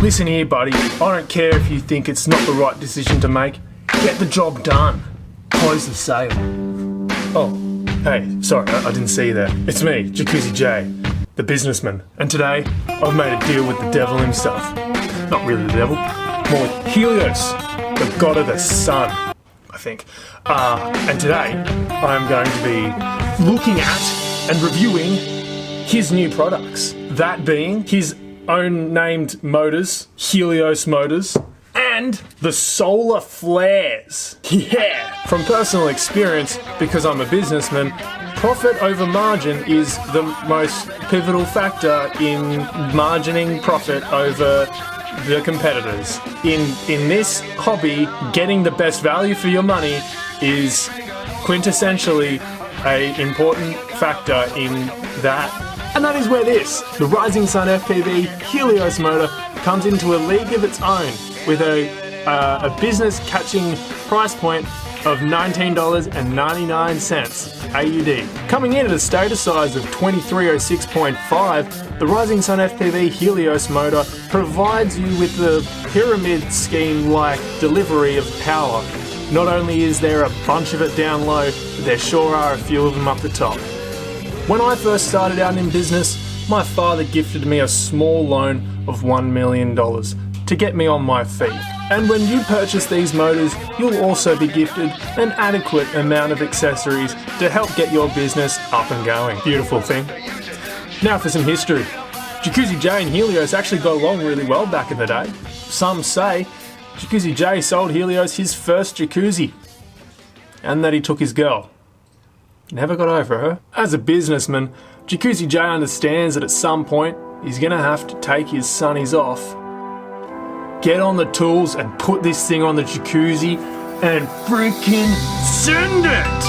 Listen here, buddy. I don't care if you think it's not the right decision to make. Get the job done. Close the sale. Oh, hey, sorry, I didn't see you there. It's me, JACUZZI J, the businessman. And today, I've made a deal with the devil himself. Not really the devil, more with Helios, the god of the sun, I think. And today, I'm going to be looking at and reviewing his new products. That being his own named motors, Helios Motors, and the solar flares. Yeah! From personal experience, because I'm a businessman, profit over margin is the most pivotal factor in margining profit over the competitors. In this hobby, getting the best value for your money is quintessentially an important factor in that. And that is where the Rising Sun FPV Helios motor comes into a league of its own with a business-catching price point of $19.99 AUD. Coming in at a stator size of 2306.5, the Rising Sun FPV Helios motor provides you with the pyramid scheme-like delivery of power. Not only is there a bunch of it down low, but there sure are a few of them up the top. When I first started out in business, my father gifted me a small loan of $1 million to get me on my feet. And when you purchase these motors, you'll also be gifted an adequate amount of accessories to help get your business up and going. Beautiful thing. Now for some history. JACUZZI J and Helios actually got along really well back in the day. Some say JACUZZI J sold Helios his first jacuzzi, and that he took his girl. Never got over her. As a businessman, JACUZZI J understands that at some point he's gonna have to take his sunnies off, get on the tools and put this thing on the jacuzzi and freaking send it!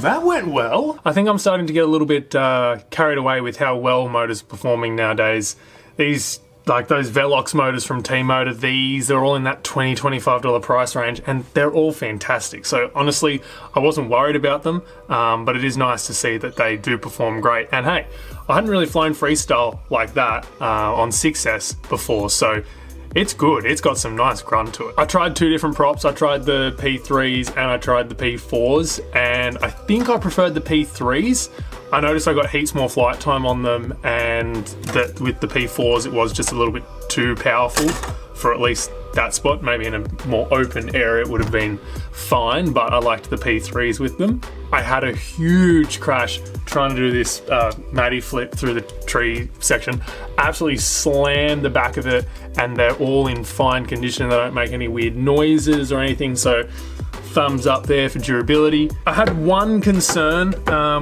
that went well. I think I'm starting to get a little bit carried away with how well motors are performing nowadays. These, like those Velox motors from T-Motor, these are all in that $20, $25 price range, and they're all fantastic. So honestly, I wasn't worried about them, but it is nice to see that they do perform great. And hey, I hadn't really flown freestyle like that on 6S before, so it's good. It's got some nice grunt to it. I tried two different props. I tried the P3s and I tried the P4s, and I think I preferred the P3s. I noticed I got heaps more flight time on them, and that with the P4s it was just a little bit too powerful for at least that spot. Maybe in a more open area it would have been fine, but I liked the P3s with them. I had a huge crash trying to do this Matty flip through the tree section. Absolutely slammed the back of it, and they're all in fine condition. They don't make any weird noises or anything, so thumbs up there for durability. I had one concern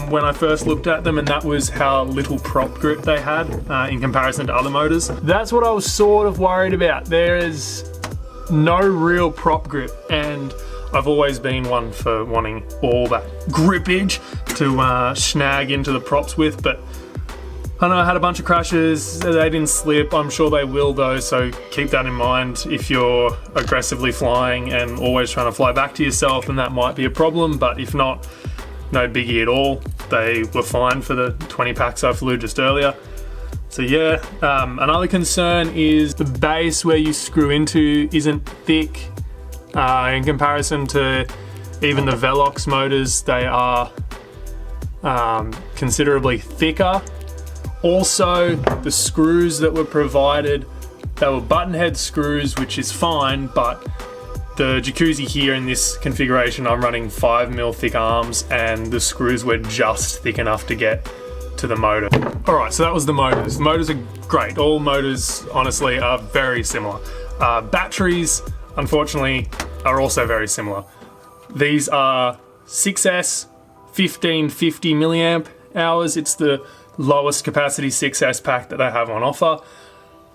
when I first looked at them, and that was how little prop grip they had in comparison to other motors. That's what I was sort of worried about. There is no real prop grip, and I've always been one for wanting all that grippage to snag into the props with, but I know I had a bunch of crashes. They didn't slip. I'm sure they will though, so keep that in mind. If you're aggressively flying and always trying to fly back to yourself, then that might be a problem, but if not, no biggie at all. They were fine for the 20 packs I flew just earlier. So yeah, another concern is the base where you screw into isn't thick. In comparison to even the Velox motors, they are considerably thicker. Also, the screws that were provided, they were button head screws, which is fine, but the JACUZZI here in this configuration, I'm running 5mm thick arms, and the screws were just thick enough to get to the motor. All right, so that was the motors. The motors are great. All motors, honestly, are very similar. Batteries, unfortunately, are also very similar. These are 6S 1550 milliamp hours. It's the lowest capacity 6S pack that they have on offer.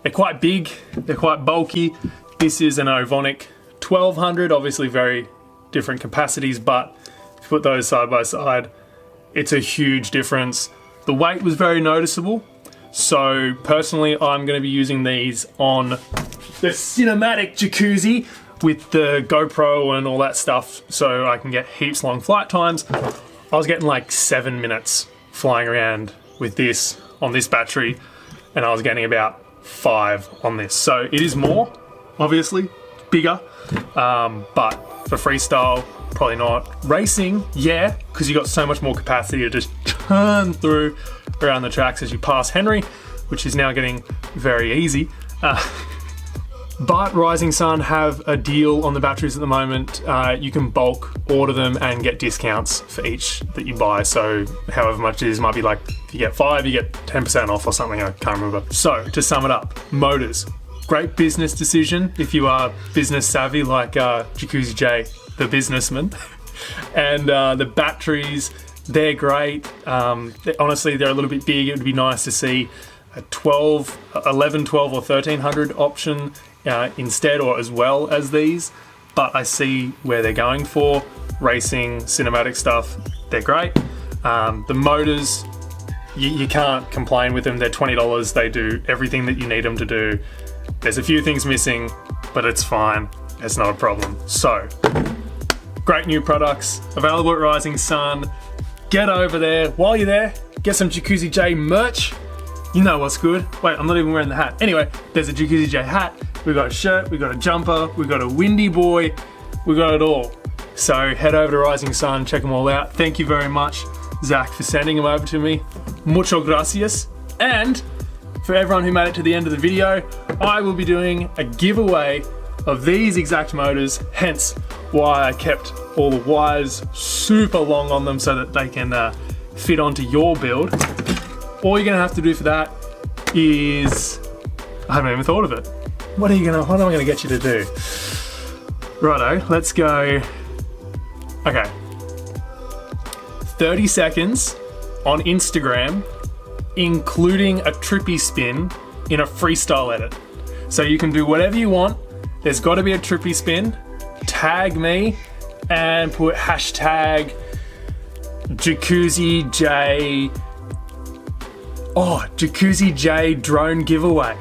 They're quite big, they're quite bulky. This is an Ovonic 1200, obviously very different capacities, but if you put those side by side, it's a huge difference. The weight was very noticeable. So personally, I'm gonna be using these on the cinematic JACUZZI with the GoPro and all that stuff, so I can get heaps long flight times. I was getting like 7 minutes flying around with this on this battery, and I was getting about 5 on this. So it is more, obviously, bigger, but for freestyle, probably not. Racing, yeah, because you got so much more capacity to just turn through around the tracks as you pass Henry, which is now getting very easy. But Rising Sun have a deal on the batteries at the moment. You can bulk order them and get discounts for each that you buy. So however much it is, might be like if you get 5, you get 10% off or something, I can't remember. So to sum it up, motors, great business decision if you are business savvy like JACUZZI J, the businessman. And the batteries, they're great. Honestly, they're a little bit big. It would be nice to see a 11, 12 or 1300 option instead or as well as these, but I see where they're going for. Racing, cinematic stuff, they're great. The motors, you can't complain with them. They're $20, they do everything that you need them to do. There's a few things missing, but it's fine, it's not a problem. So, great new products, available at Rising Sun. Get over there, while you're there, get some JACUZZI J merch. You know what's good. Wait, I'm not even wearing the hat. Anyway, there's a JACUZZI J hat, we got a shirt, we got a jumper, we got a windy boy, we got it all. So head over to Rising Sun, check them all out. Thank you very much, Zach, for sending them over to me. Mucho gracias. And for everyone who made it to the end of the video, I will be doing a giveaway of these exact motors, hence why I kept all the wires super long on them so that they can fit onto your build. All you're gonna have to do for that is, I haven't even thought of it. What am I gonna get you to do? Righto, let's go. Okay. 30 seconds on Instagram, including a trippy spin in a freestyle edit. So you can do whatever you want. There's gotta be a trippy spin. Tag me and put hashtag JACUZZI J. Oh, JACUZZI J drone giveaway.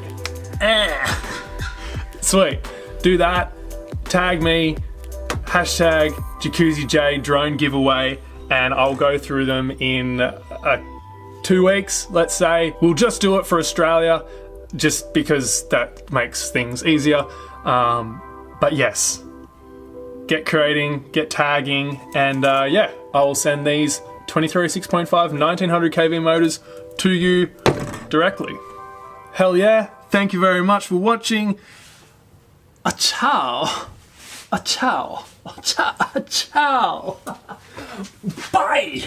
Sweet. Do that. Tag me. Hashtag JACUZZI J drone giveaway, and I'll go through them in 2 weeks, let's say. We'll just do it for Australia, just because that makes things easier. But yes, get creating, get tagging, and yeah, I will send these 23 6.5 1900 kV motors to you directly. Hell yeah, thank you very much for watching. Ciao. Ciao. Ciao. Ciao. Bye.